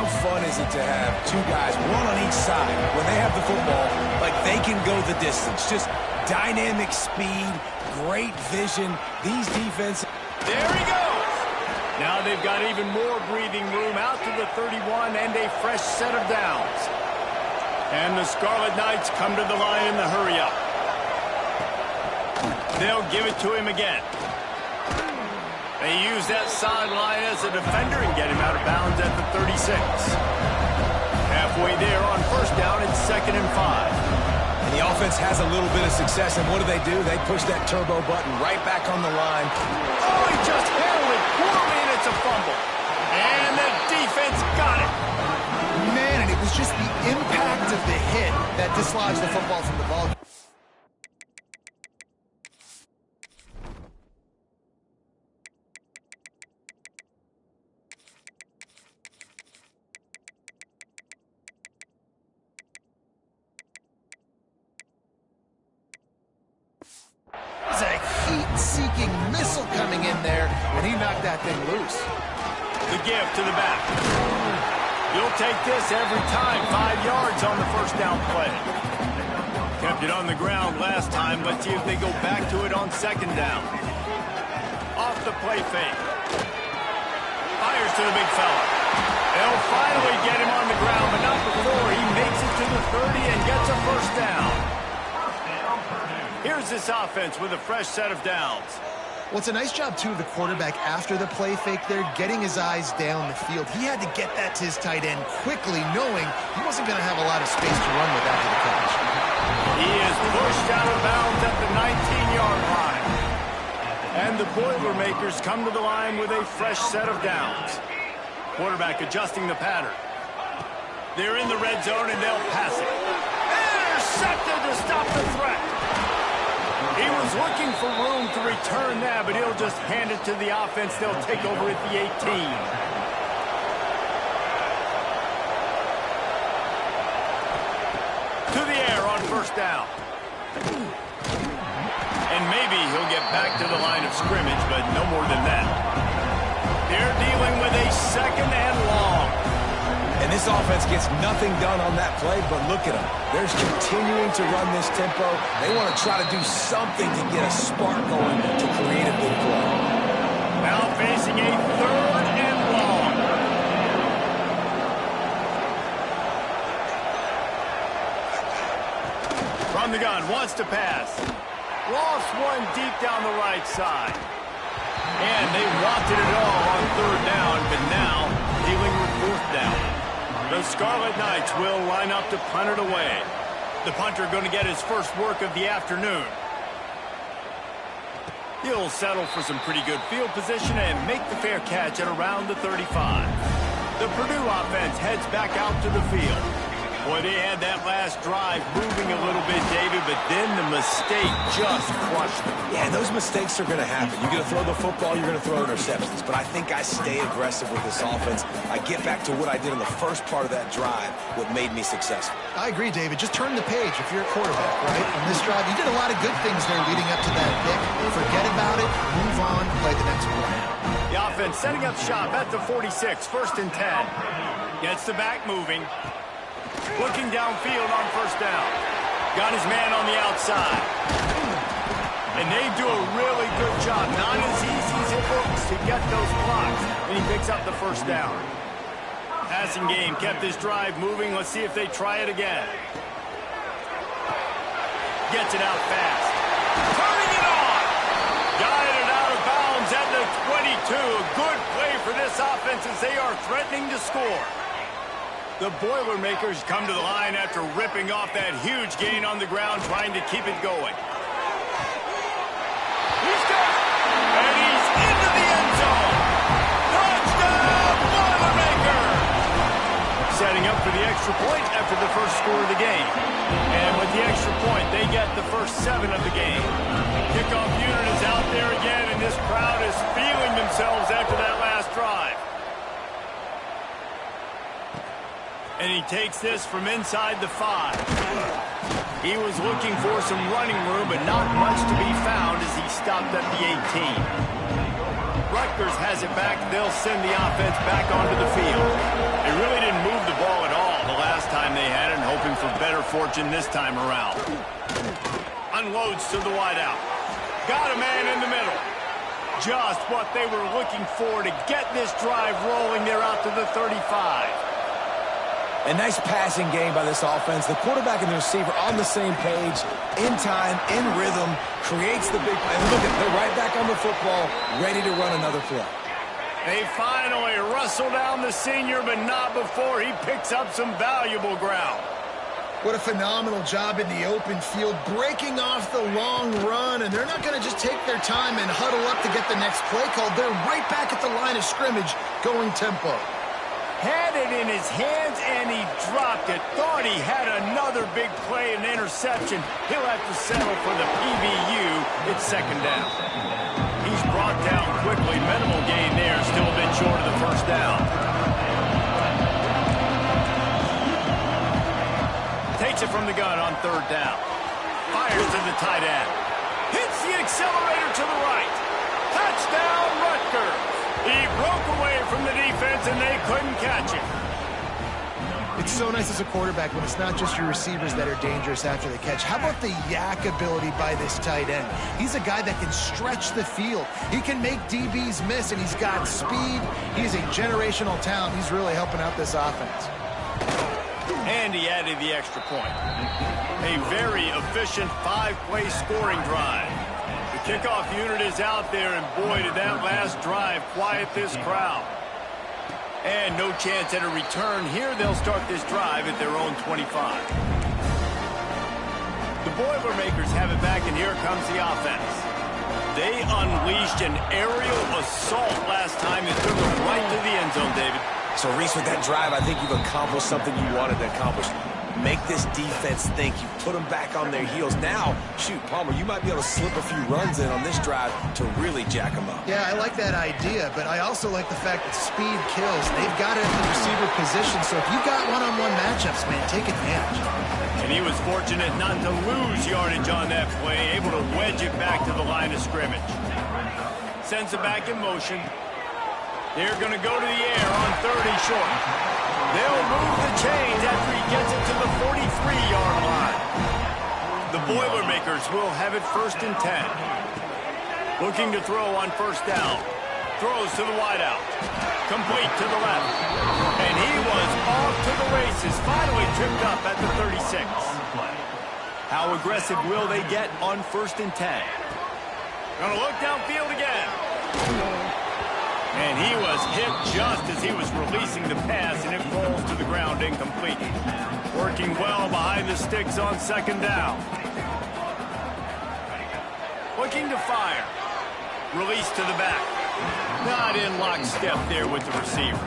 how fun is it to have two guys, one on each side, when they have the football, like they can go the distance. Just dynamic speed, great vision. These defenses. There he goes. Now they've got even more breathing room out to the 31 and a fresh set of downs. And the Scarlet Knights come to the line in the hurry-up. They'll give it to him again. They use that sideline as a defender and get him out of bounds at the 36. Halfway there on first down, it's 2nd and 5. And the offense has a little bit of success, and what do? They push that turbo button right back on the line. Oh, he just handled it poorly, and it's a fumble. And the defense got it. Man, and it was just the impact of the hit that dislodged the football from the ball. It's a heat-seeking missile coming in there, and he knocked that thing loose. The give to the back. You'll take this every time. 5 yards on the first down play. Kept it on the ground last time. Let's see if they go back to it on 2nd down. Off the play fake. Fires to the big fella. They'll finally get him on the ground, but not before he makes it to the 30 and gets a first down. Here's this offense with a fresh set of downs. Well, it's a nice job, too, of the quarterback after the play fake there, getting his eyes down the field. He had to get that to his tight end quickly, knowing he wasn't going to have a lot of space to run with after the catch. He is pushed out of bounds at the 19-yard line. And the Boilermakers come to the line with a fresh set of downs. Quarterback adjusting the pattern. They're in the red zone, and they'll pass it. Intercepted to stop the threat. He was looking for room to return that, but he'll just hand it to the offense. They'll take over at the 18. To the air on first down. And maybe he'll get back to the line of scrimmage, but no more than that. They're dealing with a 2nd and long. And this offense gets nothing done on that play, but look at them. They're continuing to run this tempo. They want to try to do something to get a spark going to create a big play. Now facing a 3rd and long. From the gun, wants to pass. Lost one deep down the right side. And they wanted it all on 3rd down, but now dealing with 4th down. The Scarlet Knights will line up to punt it away. The punter going to get his first work of the afternoon. He'll settle for some pretty good field position and make the fair catch at around the 35. The Purdue offense heads back out to the field. Boy, they had that last drive moving a little bit, David, but then the mistake just crushed them. Yeah, those mistakes are going to happen. You're going to throw the football, you're going to throw interceptions. But I think I stay aggressive with this offense. I get back to what I did in the first part of that drive, what made me successful. I agree, David. Just turn the page if you're a quarterback, right? On this drive, you did a lot of good things there leading up to that pick. Forget about it, move on, play the next one. The offense setting up shop at the 46, 1st and 10. Gets the back moving. Looking downfield on first down. Got his man on the outside. And they do a really good job. Not as easy as it looks to get those blocks. And he picks up the first down. Passing game kept this drive moving. Let's see if they try it again. Gets it out fast. Turning it on. Got it out of bounds at the 22. A good play for this offense as they are threatening to score. The Boilermakers come to the line after ripping off that huge gain on the ground, trying to keep it going. He's got it! And he's into the end zone! Touchdown, Boilermakers! Setting up for the extra point after the first score of the game. And with the extra point, they get the first 7 of the game. Kickoff unit is out there again, and this crowd is feeling themselves after that last drive. And he takes this from inside the 5. He was looking for some running room, but not much to be found as he stopped at the 18. Rutgers has it back. They'll send the offense back onto the field. They really didn't fortune this time around. Unloads to the wideout. Got a man in the middle. Just what they were looking for to get this drive rolling there out to the 35. A nice passing game by this offense. The quarterback and the receiver on the same page, in time, in rhythm, creates the big play. And look at, they're right back on the football, ready to run another play. They finally wrestle down the senior, but not before he picks up some valuable ground. What a phenomenal job in the open field, breaking off the long run, and they're not going to just take their time and huddle up to get the next play called. They're right back at the line of scrimmage, going tempo. Had it in his hands, and he dropped it. Thought he had another big play and interception. He'll have to settle for the PBU. It's second down. He's brought down quickly. Minimal gain there, still a bit short of the first down. Takes it from the gun on third down. Fires to the tight end. Hits the accelerator to the right. Touchdown, Rutgers. He broke away from the defense, and they couldn't catch him. It's so nice as a quarterback when it's not just your receivers that are dangerous after the catch. How about the yak ability by this tight end? He's a guy that can stretch the field. He can make DBs miss, and he's got speed. He's a generational talent. He's really helping out this offense. And he added the extra point. A very efficient 5-play scoring drive. The kickoff unit is out there, and boy, did that last drive quiet this crowd. And no chance at a return here. They'll start this drive at their own 25. The Boilermakers have it back, and here comes the offense. They unleashed an aerial assault last time and took them right to the end zone, David. So, Reese, with that drive, I think you've accomplished something you wanted to accomplish. Make this defense think. You put them back on their heels. Now, shoot, Palmer, you might be able to slip a few runs in on this drive to really jack them up. Yeah, I like that idea, but I also like the fact that speed kills. They've got it at the receiver position, so if you've got one-on-one matchups, man, take advantage. And he was fortunate not to lose yardage on that play, able to wedge it back to the line of scrimmage. Sends it back in motion. They're going to go to the air on 30 short. They'll move the chains after he gets it to the 43-yard line. The Boilermakers will have it first and 10. Looking to throw on first down. Throws to the wideout. Complete to the left. And he was off to the races. Finally tripped up at the 36. How aggressive will they get on first and 10? Going to look downfield again. And he was hit just as he was releasing the pass, and it falls to the ground incomplete. Working well behind the sticks on second down. Looking to fire. Release to the back. Not in lockstep there with the receiver.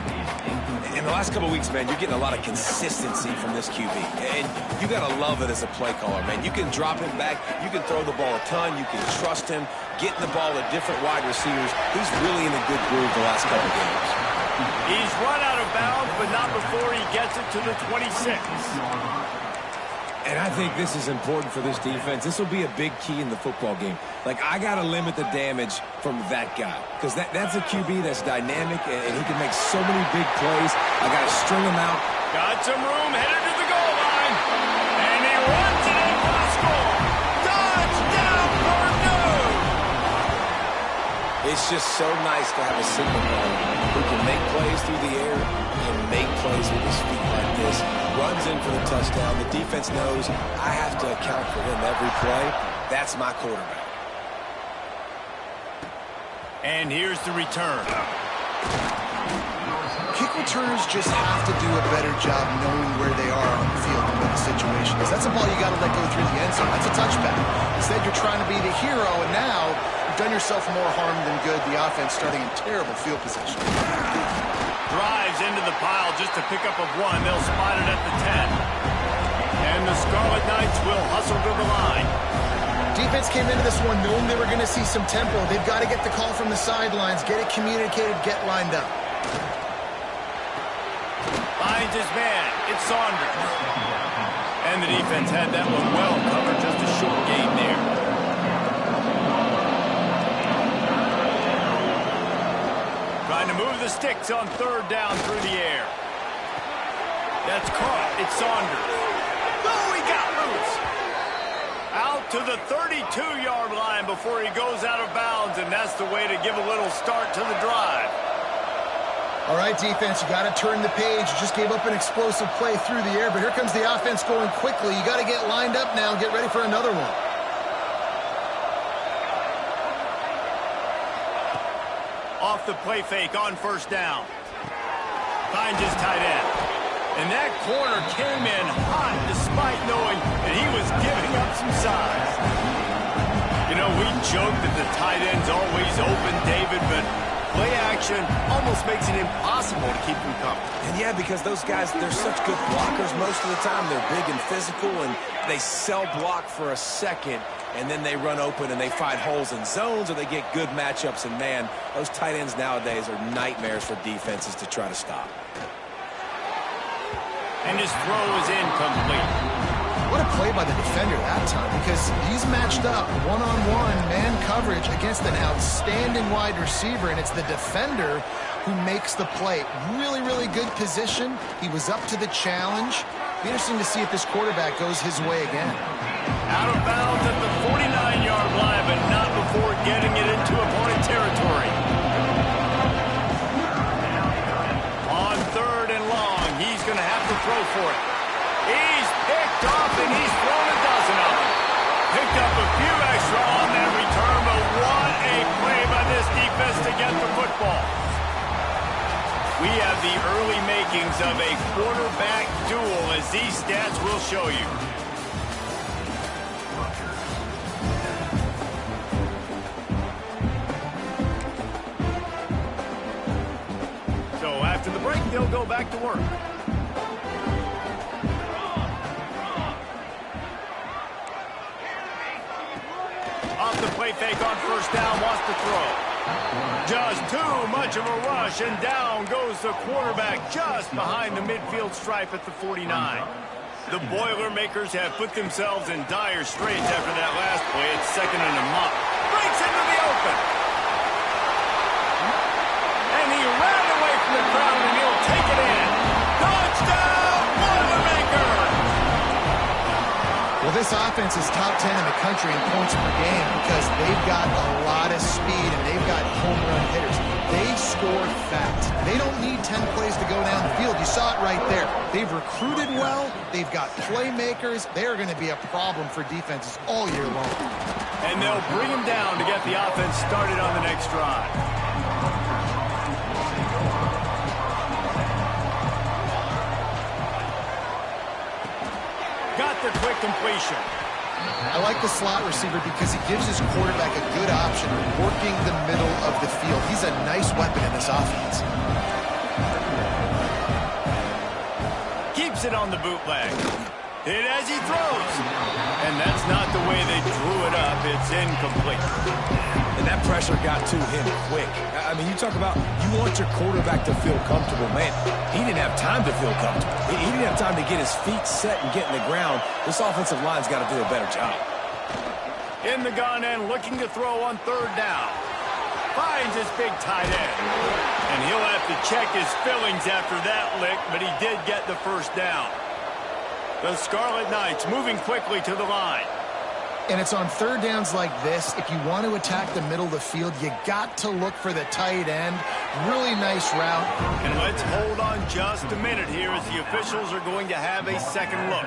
In the last couple of weeks, man, you're getting a lot of consistency from this QB. And you got to love it as a play caller, man. You can drop him back. You can throw the ball a ton. You can trust him. Getting the ball to different wide receivers. He's really in a good groove the last couple of games. He's run out of bounds, but not before he gets it to the 26. And I think this is important for this defense. This will be a big key in the football game. Like, I got to limit the damage from that guy. Because that's a QB that's dynamic, and he can make so many big plays. I got to string him out. Got some room, headed to the goal line. And he runs it in for the score. Touchdown, Purdue! It's just so nice to have a signal guy who can make plays through the air and make plays with his feet like this. Runs in for the touchdown. The defense knows I have to account for him every play. That's my quarterback. And here's the return. Kick returners just have to do a better job knowing where they are on the field in those situations. That's a ball you got to let go through the end zone. That's a touchback. Instead, you're trying to be the hero, and now you've done yourself more harm than good. The offense starting in terrible field position. Drives into the pile just to pick up a one. They'll spot it at the 10. And the Scarlet Knights will hustle to the line. Defense came into this one knowing they were going to see some tempo. They've got to get the call from the sidelines, get it communicated, get lined up. Finds his man. It's Saunders. And the defense had that one well covered. Just a short gain there. Trying to move the sticks on third down through the air. That's caught. It's Saunders. Oh, he got shoots. Out to the 32-yard line before he goes out of bounds, and that's the way to give a little start to the drive. All right, defense, you got to turn the page. You just gave up an explosive play through the air, but here comes the offense going quickly. You got to get lined up now and get ready for another one. Off the play fake on first down. Finds his tight end. And that corner came in hot despite knowing that he was giving up some size. You know, we joke that the tight end's always open, David, but play action almost makes it impossible to keep them coming. And yeah, because those guys, they're such good blockers most of the time. They're big and physical, and they sell block for a second, and then they run open and they find holes in zones, or they get good matchups. And, man, those tight ends nowadays are nightmares for defenses to try to stop. And his throw is incomplete. What a play by the defender that time, because he's matched up one-on-one man coverage against an outstanding wide receiver, and it's the defender who makes the play. Really, really good position. He was up to the challenge. Be interesting to see if this quarterback goes his way again. Out of bounds at the 49-yard line, but not before getting it into opponent territory. On third and long, he's going to have to throw for it. He's picked off, and he's thrown a dozen of them. Picked up a few extra on that return, but what a play by this defense to get the football. We have the early makings of a quarterback duel, as these stats will show you. So after the break, they'll go back to work. Off the play fake on first down, wants to throw. Just too much of a rush, and down goes the quarterback just behind the midfield stripe at the 49. The Boilermakers have put themselves in dire straits after that last play. It's second and a muck. Breaks into the open. And he ran away from the crowd, and he'll take it in. Touchdown, Boilermakers! Well, this offense is top 10 in the country in points per game because they've got a lot of speed and they've got home run hitters. They score fast. They don't need 10 plays to go down the field. You saw it right there. They've recruited well. They've got playmakers. They are going to be a problem for defenses all year long. And they'll bring him down to get the offense started on the next drive. Got the quick completion. I like the slot receiver because he gives his quarterback a good option working the middle of the field. He's a nice weapon in this offense. Keeps it on the bootleg. Hit as he throws. And that's not the way they drew it up. It's incomplete. And that pressure got to him quick. I mean, you talk about you want your quarterback to feel comfortable. Man, he didn't have time to feel comfortable. He didn't have time to get his feet set and get in the ground. This offensive line's got to do a better job. In the gun and looking to throw on third down. Finds his big tight end. And he'll have to check his fillings after that lick, but he did get the first down. The Scarlet Knights moving quickly to the line. And it's on third downs like this. If you want to attack the middle of the field, you got to look for the tight end. Really nice route. And let's hold on just a minute here as the officials are going to have a second look.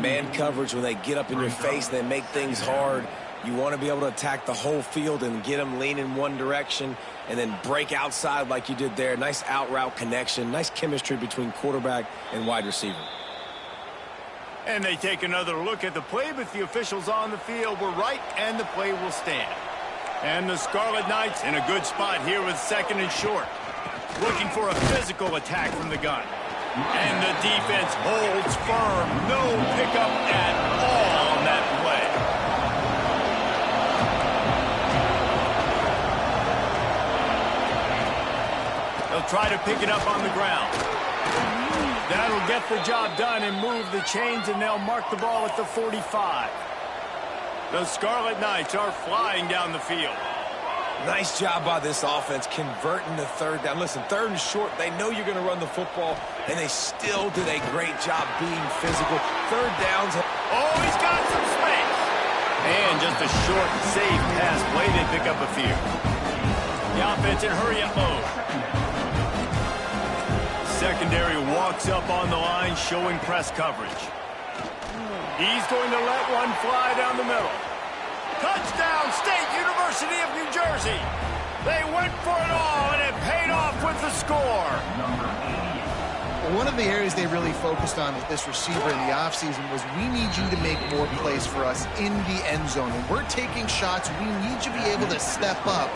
Man coverage, when they get up in your face, they make things hard. You want to be able to attack the whole field and get them leaning one direction and then break outside like you did there. Nice out route connection. Nice chemistry between quarterback and wide receiver. And they take another look at the play, but the officials on the field were right, and the play will stand. And the Scarlet Knights in a good spot here with second and short. Looking for a physical attack from the gun. And the defense holds firm. No pickup at all on that play. They'll try to pick it up on the ground. That'll get the job done and move the chains, and they'll mark the ball at the 45. The Scarlet Knights are flying down the field. Nice job by this offense converting the third down. Listen, third and short, they know you're going to run the football, and they still did a great job being physical. Third downs. Oh, he's got some space. And just a short, safe pass play. They pick up a few. The offense in hurry-up mode. Secondary walks up on the line, showing press coverage. He's going to let one fly down the middle. Touchdown, State University of New Jersey. They went for it all, and it paid off with the score. One of the areas they really focused on with this receiver in the offseason was, we need you to make more plays for us in the end zone. When we're taking shots, we need you to be able to step up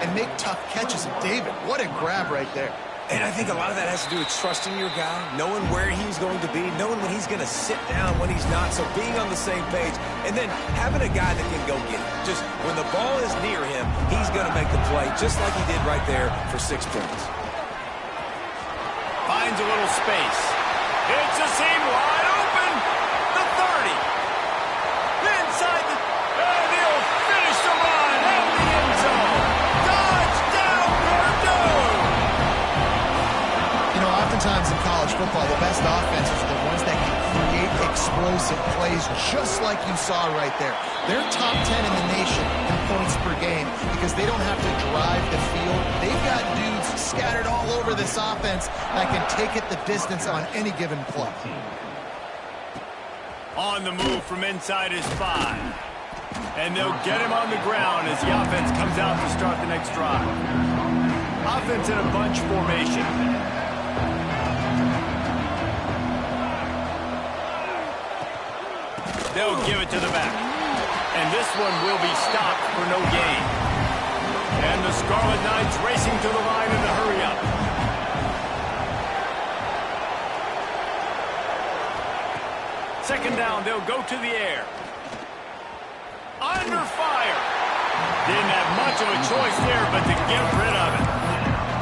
and make tough catches. And David, what a grab right there. And I think a lot of that has to do with trusting your guy, knowing where he's going to be, knowing when he's going to sit down, when he's not, so being on the same page, and then having a guy that can go get it. Just when the ball is near him, he's going to make the play, just like he did right there for 6 points. Finds a little space. It's a seam wide open. The 30. Inside the... And he'll finish the run at the end zone. Touchdown, Purdue! You know, oftentimes in college football, the best offenses are the ones that can create explosive plays, just like you saw right there. They're top 10 in the nation in points per game because they don't have to drive the field. They've got dudes scattered all over this offense that can take it the distance on any given play. On the move from inside his 5. And they'll get him on the ground as the offense comes out to start the next drive. Offense in a bunch formation. They'll give it to the back. And this one will be stopped for no gain. And the Scarlet Knights racing to the line in the hurry-up. Second down, they'll go to the air. Under fire. Didn't have much of a choice there, but to get rid of it.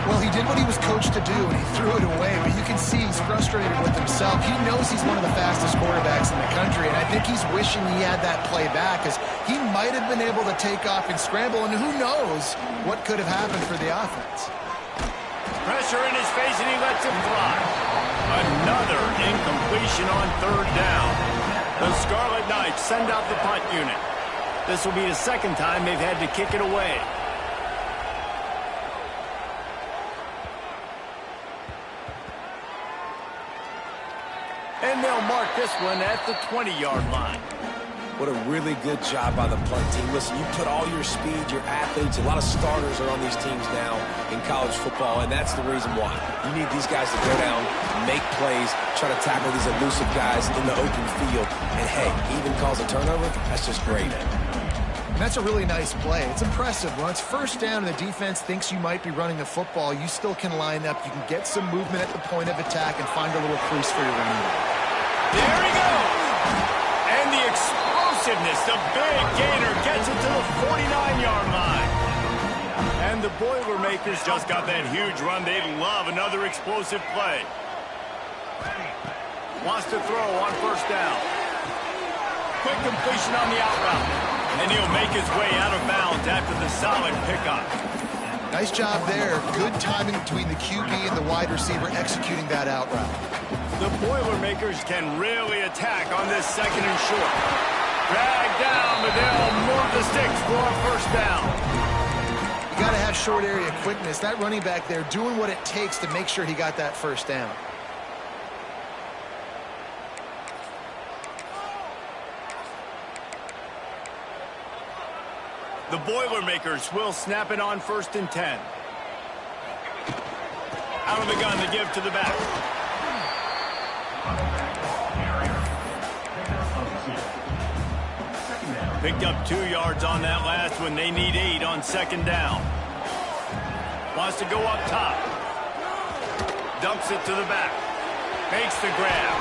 Well, he did what he was coached to do, and he threw it away, but you can see he's frustrated with himself. He knows he's one of the fastest quarterbacks in the country, and I think he's wishing he had that play back, because he might have been able to take off and scramble, and who knows what could have happened for the offense. Pressure in his face, and he lets him fly. Another incompletion on third down. The Scarlet Knights send out the punt unit. This will be the second time they've had to kick it away. And they'll mark this one at the 20-yard line. What a really good job by the punt team. Listen, you put all your speed, your athletes, a lot of starters are on these teams now in college football, and that's the reason why. You need these guys to go down, make plays, try to tackle these elusive guys in the open field. And, hey, even cause a turnover, that's just great. And that's a really nice play. It's impressive. When it's first down and the defense thinks you might be running the football, you still can line up. You can get some movement at the point of attack and find a little crease for your running back. There he goes. And the explosiveness, the big gainer gets it to the 49-yard line. And the Boilermakers just got that huge run. They'd love another explosive play. Wants to throw on first down. Quick completion on the out route. And he'll make his way out of bounds after the solid pickup. Nice job there. Good timing between the QB and the wide receiver executing that out route. The Boilermakers can really attack on this second and short. Drag down, but they'll move the sticks for a first down. You got to have short area quickness. That running back there doing what it takes to make sure he got that first down. The Boilermakers will snap it on 1st and 10. Out of the gun to give to the back. Picked up 2 yards on that last one. They need 8 on second down. Wants to go up top. Dumps it to the back. Makes the grab.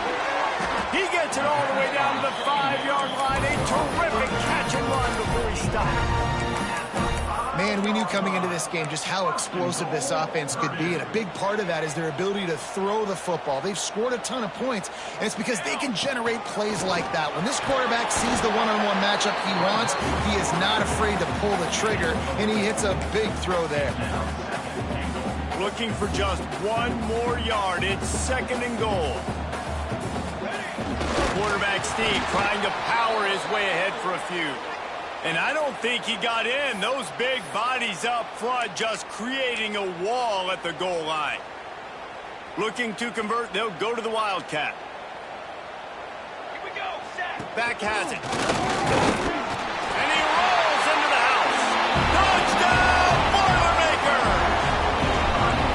He gets it all the way down to the 5-yard line. A terrific catch and run before he stopped. Man, we knew coming into this game just how explosive this offense could be, and a big part of that is their ability to throw the football. They've scored a ton of points, and it's because they can generate plays like that. When this quarterback sees the one-on-one matchup he wants, he is not afraid to pull the trigger, and he hits a big throw there. Looking for just one more yard. It's 2nd and goal. Quarterback Steve trying to power his way ahead for a few. And I don't think he got in. Those big bodies up front just creating a wall at the goal line. Looking to convert, they'll go to the Wildcat. Here we go, set. Back has it. And he rolls into the house. Touchdown, Boilermaker!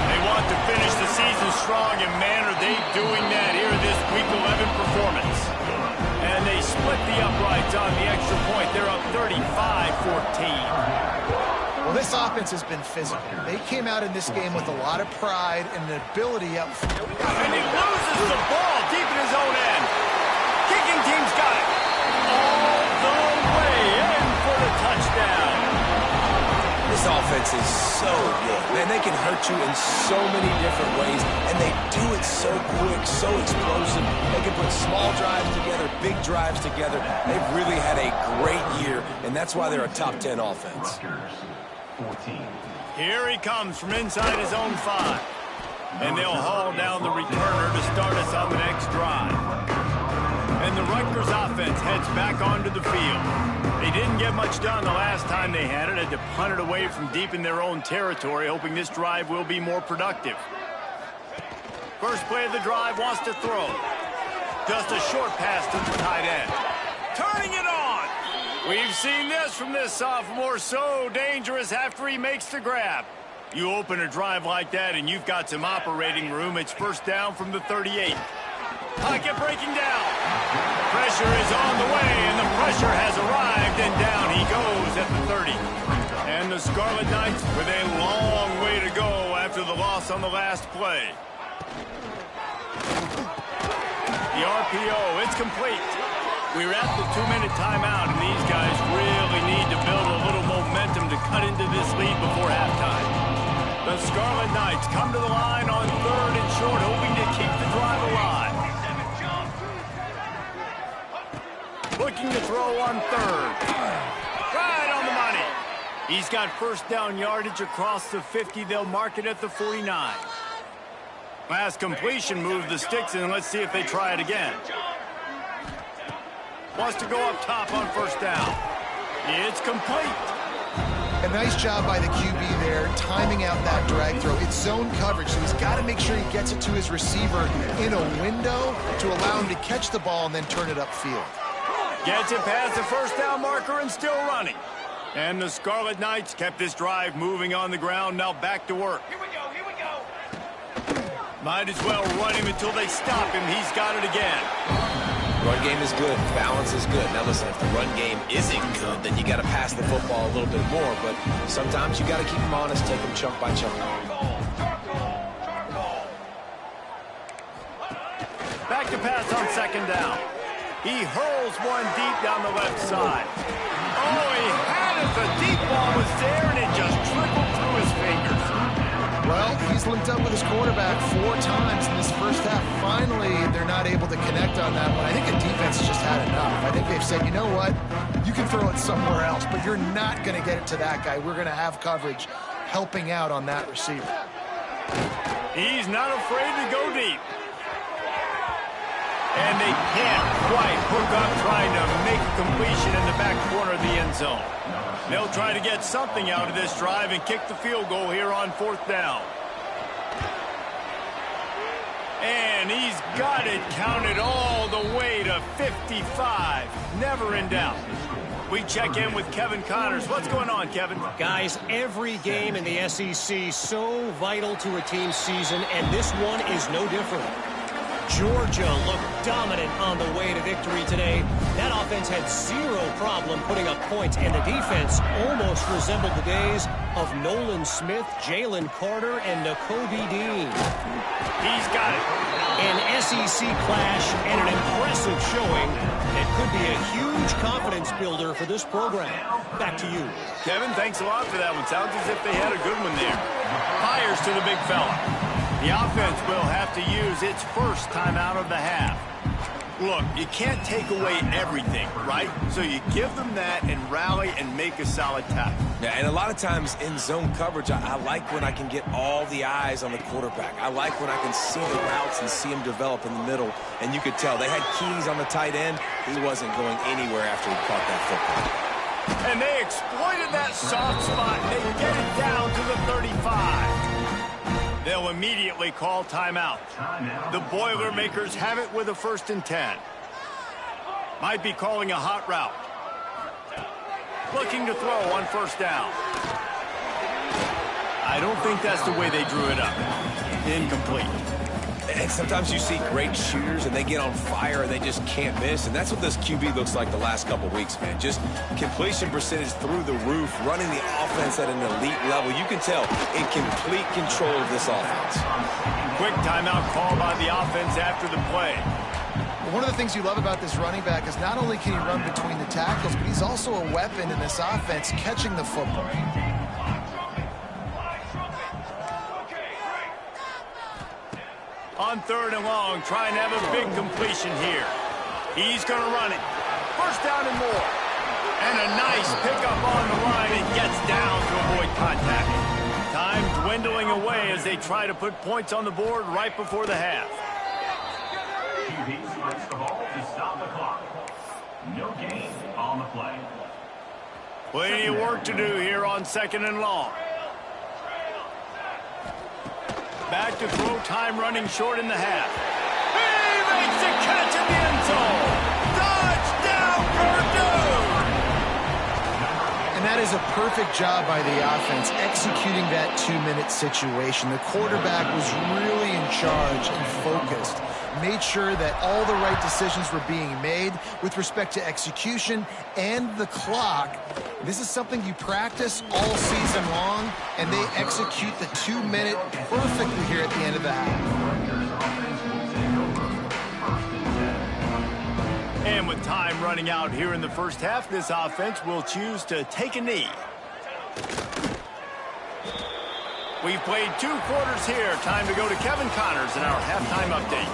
They want to finish the season strong, and man, are they doing that here in this Week 11 performance. And they split the uprights on the extra point. They're up 35-14. Well, this offense has been physical. They came out in this game with a lot of pride and an ability up front. And he loses the ball deep in his own end. Kicking team's got it. All the way in for the touchdown. This offense is so good. Man, they can hurt you in so many different ways, and they do it so quick, so explosive. They can put small drives together, big drives together. They've really had a great year, and that's why they're a top 10 offense. Here he comes from inside his own 5. And they'll haul down the returner to start us on the next drive. And the Rutgers offense heads back onto the field. They didn't get much done the last time they had it. Had to punt it away from deep in their own territory, hoping this drive will be more productive. First play of the drive, wants to throw. Just a short pass to the tight end. Turning it on. We've seen this from this sophomore, so dangerous after he makes the grab. You open a drive like that and you've got some operating room. It's first down from the 38. Pocket breaking down. Pressure is on the way, and the pressure has arrived, and down he goes at the 30. And the Scarlet Knights with a long way to go after the loss on the last play. The RPO, it's complete. We're at the 2-minute timeout, and these guys really need to build a little momentum to cut into this lead before halftime. The Scarlet Knights come to the line on 3rd and short, hoping to keep the drive alive. Looking to throw on 3rd. Right on the money. He's got first down yardage across the 50. They'll mark it at the 49. Last completion moved the sticks in. Let's see if they try it again. Wants to go up top on first down. It's complete. A nice job by the QB there, timing out that drag throw. It's zone coverage, so he's got to make sure he gets it to his receiver in a window to allow him to catch the ball and then turn it upfield. Gets it past the first down marker and still running. And the Scarlet Knights kept this drive moving on the ground. Now back to work. Here we go, here we go. Might as well run him until they stop him. He's got it again. Run game is good. Balance is good. Now listen, if the run game isn't good, then you got to pass the football a little bit more. But sometimes you got to keep them honest, take them chunk by chunk. Back to pass on 2nd down. He hurls one deep down the left side. Oh, he had it. The deep ball was there, and it just trickled through his fingers. Well, he's linked up with his quarterback 4 times in this first half. Finally, they're not able to connect on that one. I think the defense has just had enough. I think they've said, you know what? You can throw it somewhere else, but you're not going to get it to that guy. We're going to have coverage helping out on that receiver. He's not afraid to go deep. And they can't quite hook up trying to make a completion in the back corner of the end zone. They'll try to get something out of this drive and kick the field goal here on 4th down. And he's got it counted all the way to 55. Never in doubt. We check in with Kevin Connors. What's going on, Kevin? Guys, every game in the SEC so vital to a team's season, and this one is no different. Georgia looked dominant on the way to victory today. That offense had 0 problem putting up points, and the defense almost resembled the days of Nolan Smith, Jalen Carter, and Nakobe Dean. He's got it. An SEC clash and an impressive showing that could be a huge confidence builder for this program. Back to you. Kevin, thanks a lot for that one. Sounds as if they had a good one there. Fires to the big fella. The offense will have to use its first timeout of the half. Look, you can't take away everything, right? So you give them that and rally and make a solid tackle. Yeah, and a lot of times in zone coverage, I like when I can get all the eyes on the quarterback. I like when I can see the routes and see him develop in the middle. And you could tell they had keys on the tight end. He wasn't going anywhere after he caught that football. And they exploited that soft spot. They get it down to the 35. They'll immediately call timeout. The Boilermakers have it with a 1st and 10. Might be calling a hot route. Looking to throw on 1st down. I don't think that's the way they drew it up. Incomplete. And sometimes you see great shooters and they get on fire and they just can't miss. And that's what this QB looks like the last couple weeks, man. Just completion percentage through the roof, running the offense at an elite level. You can tell in complete control of this offense. Quick timeout call by the offense after the play. One of the things you love about this running back is not only can he run between the tackles, but he's also a weapon in this offense catching the football. On 3rd and long, trying to have a big completion here. He's going to run it. 1st down and more. And a nice pickup on the line and gets down to avoid contact. Time dwindling away as they try to put points on the board right before the half. QB selects the ball to stop the clock. No gain on the play. Plenty of work to do here on 2nd and long. Back to throw time running short in the half. He makes a catch in the end zone. Touchdown, Purdue! And that is a perfect job by the offense executing that 2-minute situation. The quarterback was really in charge and focused. Made sure that all the right decisions were being made with respect to execution and the clock. This is something you practice all season long, and they execute the 2-minute perfectly here at the end of the half. And with time running out here in the 1st half, this offense will choose to take a knee. We've played 2 quarters here. Time to go to Kevin Connors in our halftime update.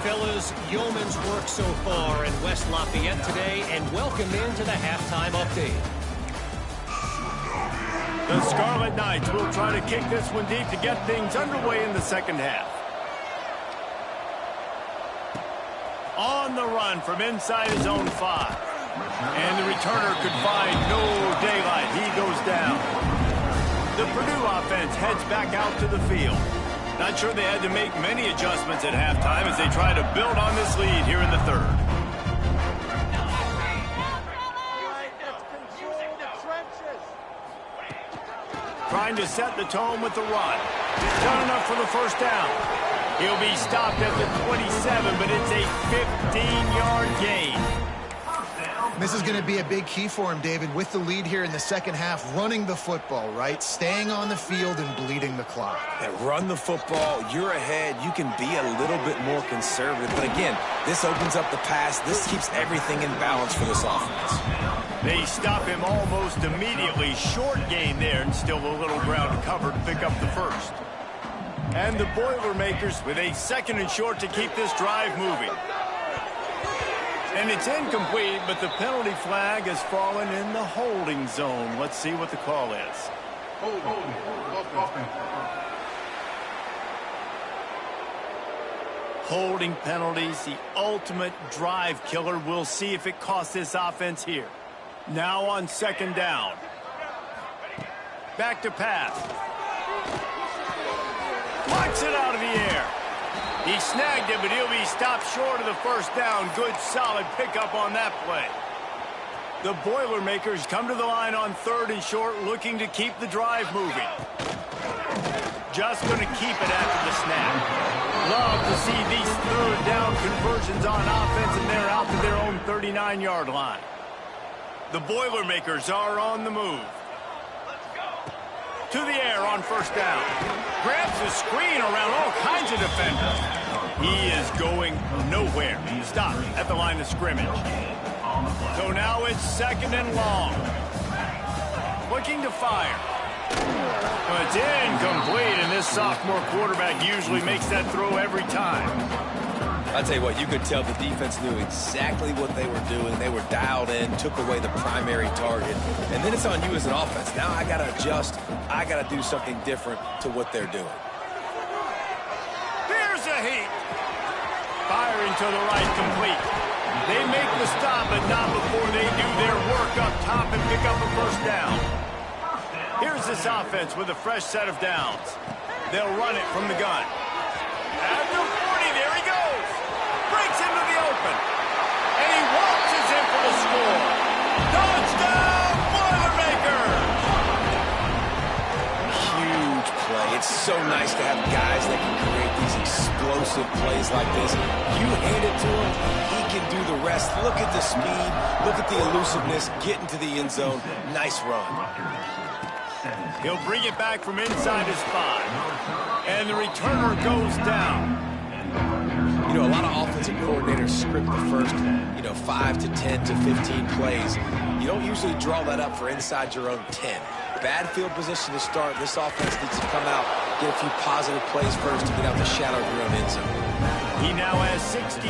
Fellas, yeoman's work so far in West Lafayette today, and welcome into the halftime update. The Scarlet Knights will try to kick this one deep to get things underway in the 2nd half. On the run from inside his own 5. And the returner could find no daylight. He goes down. The Purdue offense heads back out to the field. Not sure they had to make many adjustments at halftime as they try to build on this lead here in the 3rd. Trying to set the tone with the run. Done enough for the 1st down. He'll be stopped at the 27, but it's a 15-yard gain. This is going to be a big key for him, David, with the lead here in the 2nd half, running the football, right? Staying on the field and bleeding the clock. Yeah, run the football. You're ahead. You can be a little bit more conservative. But again, this opens up the pass. This keeps everything in balance for this offense. They stop him almost immediately. Short gain there and still a little ground to cover to pick up the 1st. And the Boilermakers with a 2nd and short to keep this drive moving. And it's incomplete, but the penalty flag has fallen in the holding zone. Let's see what the call is. Holding penalties, the ultimate drive killer. We'll see if it costs this offense here. Now on 2nd down. Back to pass. Blocks it out of the air. He snagged it, but he'll be stopped short of the 1st down. Good, solid pickup on that play. The Boilermakers come to the line on 3rd and short, looking to keep the drive moving. Just going to keep it after the snap. Love to see these 3rd down conversions on offense, and they're out to their own 39-yard line. The Boilermakers are on the move. To the air on 1st down. Grabs the screen around all kinds of defenders. He is going nowhere. Stop at the line of scrimmage. So now it's 2nd and long. Looking to fire. It's incomplete, and this sophomore quarterback usually makes that throw every time. I'll tell you what, you could tell the defense knew exactly what they were doing. They were dialed in, took away the primary target, and then it's on you as an offense. Now I got to adjust. I got to do something different to what they're doing. Here's a heat. Firing to the right, complete. They make the stop, but not before they do their work up top and pick up a first down. Here's this offense with a fresh set of downs. They'll run it from the gun. At the 40, there he goes. Breaks into the open. And he waltzes in for the score. Touchdown, Boilermakers! Huge play. It's so nice to have guys that can create these explosive plays like this. You hand it to him, he can do the rest. Look at the speed. Look at the elusiveness. Get into the end zone. Nice run. He'll bring it back from inside his 5. And the returner goes down. You know, a lot of offensive coordinators script the first, 5 to 10 to 15 plays. You don't usually draw that up for inside your own 10. Bad field position to start. This offense needs to come out, get a few positive plays first to get out the shadow of your own end zone. He now has 62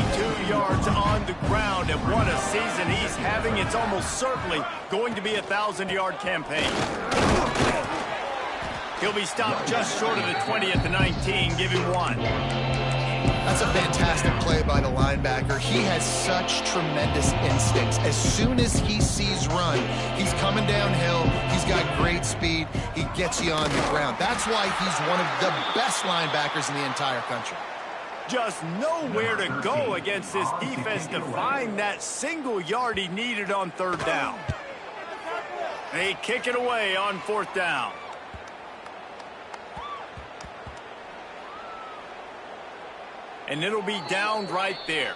yards on the ground, and what a season he's having. It's almost certainly going to be a 1,000-yard campaign. He'll be stopped just short of the 20 at the 19. Give him 1. That's a fantastic play by the linebacker. He has such tremendous instincts. As soon as he sees run, he's coming downhill. He's got great speed. He gets you on the ground. That's why he's one of the best linebackers in the entire country. Just nowhere to go against this defense to find that single yard he needed on 3rd down. They kick it away on 4th down. And it'll be down right there.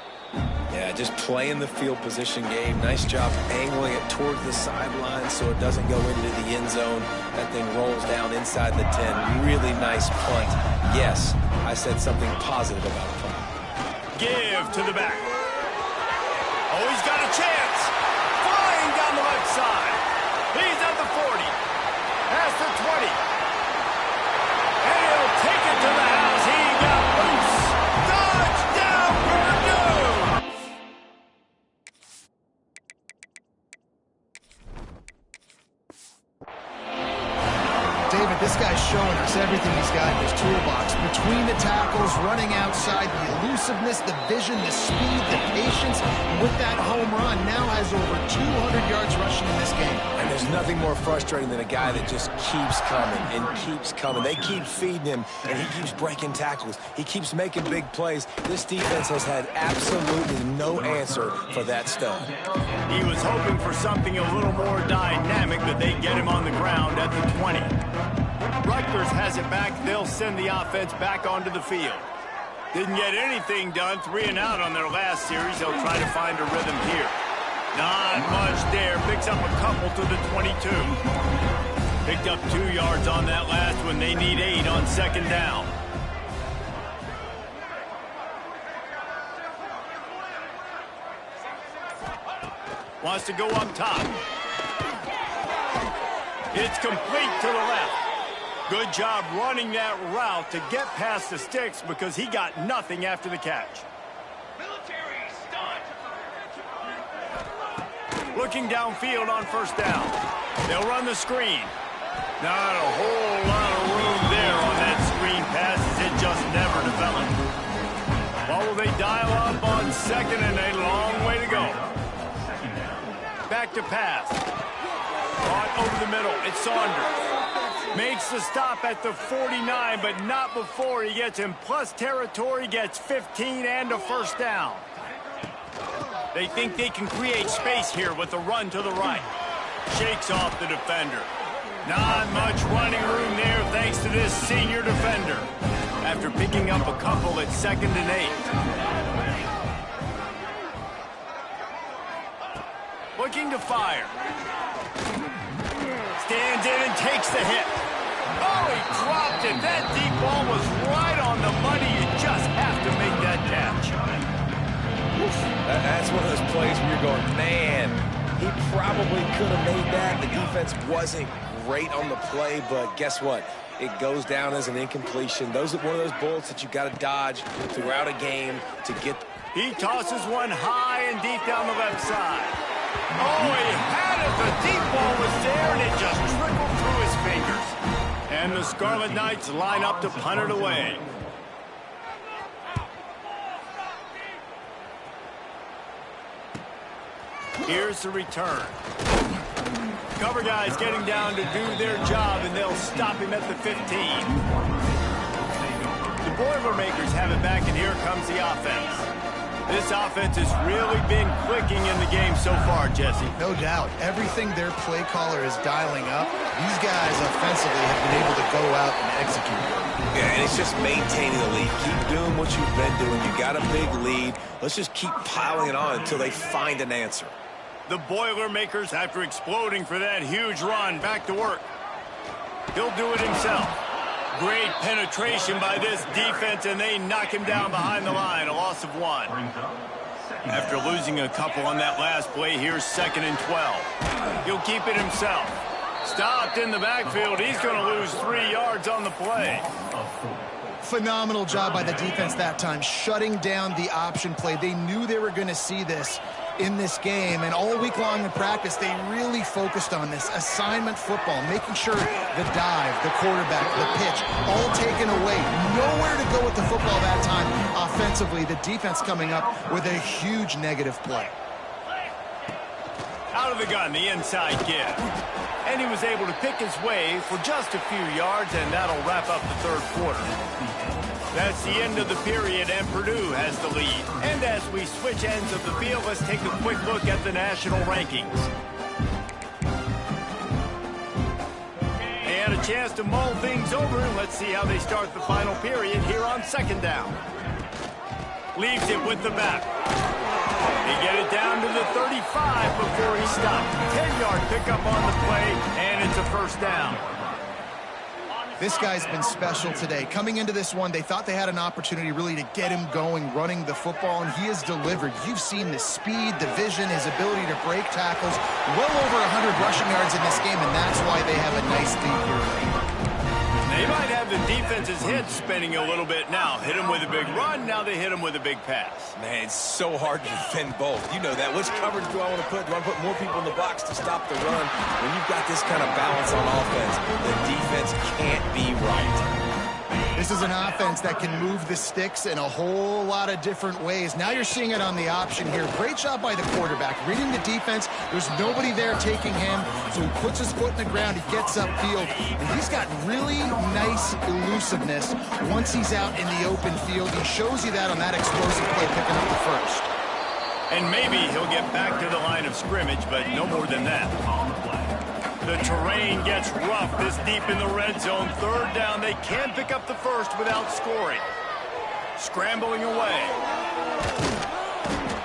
Yeah, just playing the field position game. Nice job angling it towards the sideline so it doesn't go into the end zone. That thing rolls down inside the 10. Really nice punt. Yes, I said something positive about a punt. Give to the back. Oh, he's got a chance. Flying down the left side. He's at the 40. Past the 20. And he'll take it to the house. He got loose. Touchdown, Purdue! David, this guy's showing us everything he's got in his toolbox. Between the tackles, running outside, the elusiveness, the vision, the speed, the patience. And with that home run, now has over 200 yards rushing in this game. And there's nothing more frustrating than a guy that just keeps coming and keeps coming. They keep feeding him, and he keeps breaking tackles. He keeps making big plays. This defense has had absolutely no answer for that stud. He was hoping for something a little more dynamic, but they get him on the ground at the 20. Rutgers has it back. They'll send the offense back onto the field. Didn't get anything done. 3 and out on their last series. They'll try to find a rhythm here. Not much there. Picks up a couple to the 22. Picked up 2 yards on that last one. They need 8 on 2nd down. Wants to go up top. It's complete to the left. Good job running that route to get past the sticks because he got nothing after the catch. Military stunt. Looking downfield on 1st down. They'll run the screen. Not a whole lot of room there on that screen pass as it just never developed. What will they dial up on 2nd and a long way to go? Back to pass. Caught over the middle. It's Saunders. Makes the stop at the 49, but not before he gets in plus territory, gets 15 and a 1st down. They think they can create space here with a run to the right. Shakes off the defender. Not much running room there thanks to this senior defender. After picking up a couple at 2nd and 8. Looking to fire. Stands in and takes the hit. Oh, he dropped it. That deep ball was right on the money. You just have to make that catch. probably could have made that. The defense wasn't great on the play, but guess what? It goes down as an incompletion. Those are one of those bullets that you got to dodge throughout a game to get. He tosses one high and deep down the left side. Oh, he had it. The deep ball was there, and it just trickled through his fingers. And the Scarlet Knights line up to punt it away. Here's the return. Cover guys getting down to do their job, and they'll stop him at the 15. The Boilermakers have it back, and here comes the offense. This offense has really been clicking in the game so far, Jesse. No doubt. Everything their play caller is dialing up, these guys offensively have been able to go out and execute. Yeah, and it's just maintaining the lead. Keep doing what you've been doing. You got a big lead. Let's just keep piling it on until they find an answer. The Boilermakers, after exploding for that huge run, back to work. He'll do it himself. Great penetration by this defense, and they knock him down behind the line, a loss of 1. After losing a couple on that last play, here's 2nd and 12. He'll keep it himself. Stopped in the backfield. He's going to lose 3 yards on the play. Phenomenal job by the defense that time, shutting down the option play. They knew they were going to see this in this game, and all week long in practice, they really focused on this assignment football, making sure the dive, the quarterback, the pitch, all taken away. Nowhere to go with the football that time offensively. The defense coming up with a huge negative play. Out of the gun, the inside give. And he was able to pick his way for just a few yards, and that'll wrap up the 3rd quarter. That's the end of the period, and Purdue has the lead. And as we switch ends of the field, let's take a quick look at the national rankings. They had a chance to mull things over, and let's see how they start the final period here on 2nd down. Leaves it with the back. They get it down to the 35 before he stopped. 10-yard pickup on the play, and it's a 1st down. This guy's been special today. Coming into this one, they thought they had an opportunity really to get him going, running the football, and he has delivered. You've seen the speed, the vision, his ability to break tackles. Well over 100 rushing yards in this game, and that's why they have a nice lead here. They might have the defense's head spinning a little bit now. Hit him with a big run, now they hit him with a big pass. Man, it's so hard to defend both. You know that. Which coverage do I want to put? Do I put more people in the box to stop the run? When you've got this kind of balance on offense, the defense can't be right. This is an offense that can move the sticks in a whole lot of different ways. Now you're seeing it on the option here. Great job by the quarterback. Reading the defense, there's nobody there taking him, so he puts his foot in the ground, he gets upfield, and he's got really nice elusiveness once he's out in the open field. He shows you that on that explosive play, picking up the 1st. And maybe he'll get back to the line of scrimmage, but no more than that. The terrain gets rough this deep in the red zone. 3rd down, they can't pick up the 1st without scoring. Scrambling away.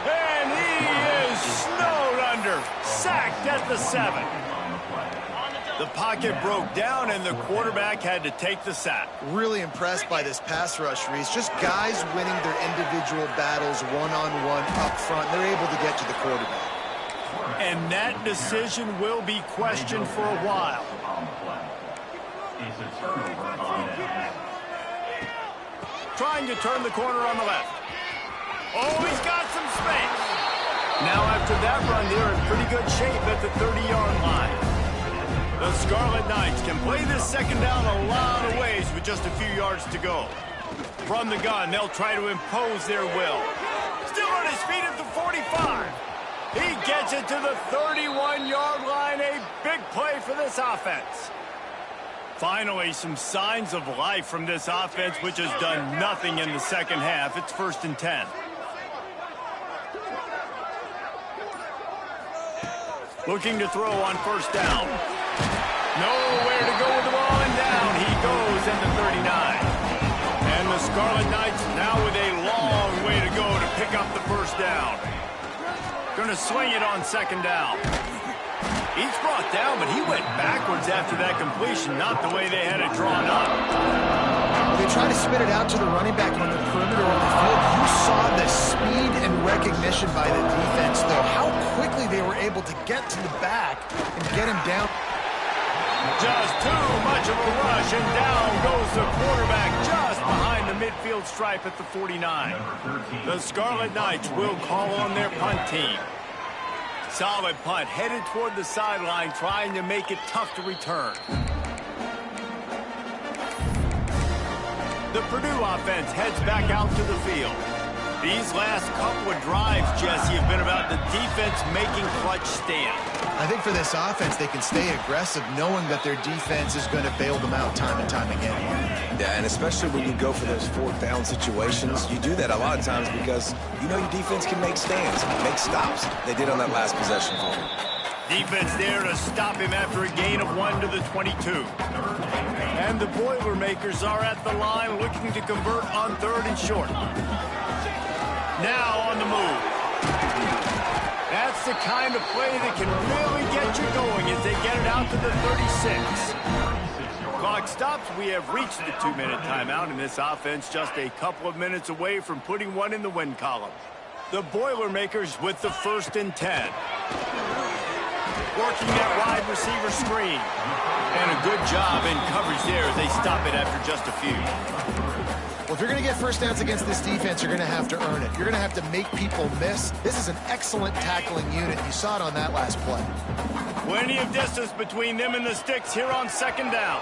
And he is snowed under. Sacked at the 7. The pocket broke down, and the quarterback had to take the sack. Really impressed by this pass rush, Reese. Just guys winning their individual battles one-on-one up front. They're able to get to the quarterback. And that decision will be questioned for a while. Trying to turn the corner on the left. Oh, he's got some space. Now after that run, they're in pretty good shape at the 30-yard line. The Scarlet Knights can play this 2nd down a lot of ways with just a few yards to go. From the gun, they'll try to impose their will. Still on his feet at the 45. He gets it to the 31-yard line. A big play for this offense. Finally, some signs of life from this offense, which has done nothing in the 2nd half. It's 1st and 10. Looking to throw on 1st down. Nowhere to go with the ball, and down he goes at the 39. And the Scarlet Knights now with a long way to go to pick up the 1st down. Going to swing it on 2nd down. He's brought down, but he went backwards after that completion, not the way they had it drawn up. They try to spit it out to the running back on the perimeter of the field. You saw the speed and recognition by the defense, though. How quickly they were able to get to the back and get him down. Just too much of a rush, and down goes the quarterback just behind the midfield stripe at the 49. The Scarlet Knights will call on their punt team. Solid punt, headed toward the sideline, trying to make it tough to return. The Purdue offense heads back out to the field. These last couple of drives, Jesse, have been about the defense making clutch stand. I think for this offense, they can stay aggressive knowing that their defense is going to bail them out time and time again. Yeah, and especially when you go for those fourth down situations, you do that a lot of times because you know your defense can make stands, make stops. They did on that last possession for him. Defense there to stop him after a gain of 1 to the 22. And the Boilermakers are at the line looking to convert on 3rd and short. Now on the move. That's the kind of play that can really get you going as they get it out to the 36. Clock stops. We have reached the 2-minute timeout, and this offense just a couple of minutes away from putting one in the win column. The Boilermakers with the 1st and 10. Working that wide receiver screen. And a good job in coverage there as they stop it after just a few. Well, if you're going to get first downs against this defense, you're going to have to earn it. You're going to have to make people miss. This is an excellent tackling unit. You saw it on that last play. Plenty of distance between them and the sticks here on 2nd down.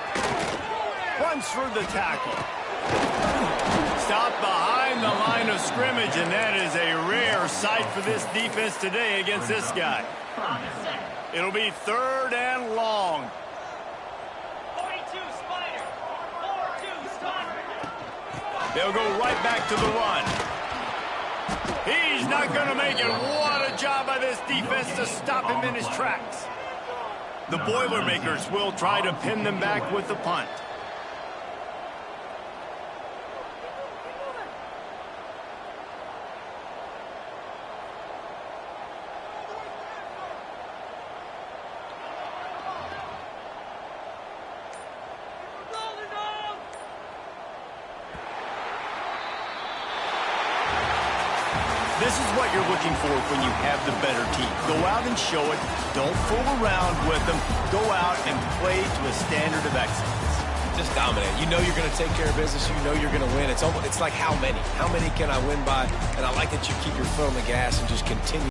Runs through the tackle. Stopped behind the line of scrimmage, and that is a rare sight for this defense today against this guy. It'll be 3rd and long. 42 Spider. 4-2 Spider. They'll go right back to the run. He's not going to make it. What a job by this defense to stop him in his tracks. The Boilermakers will try to pin them back with the punt. This is what you're looking for when you have the better team. Go out and show it. Don't fool around with them. Go out and play to a standard of excellence. Just dominate. You know you're going to take care of business. You know you're going to win. It's like how many? How many can I win by? And I like that you keep your foot on the gas and just continue.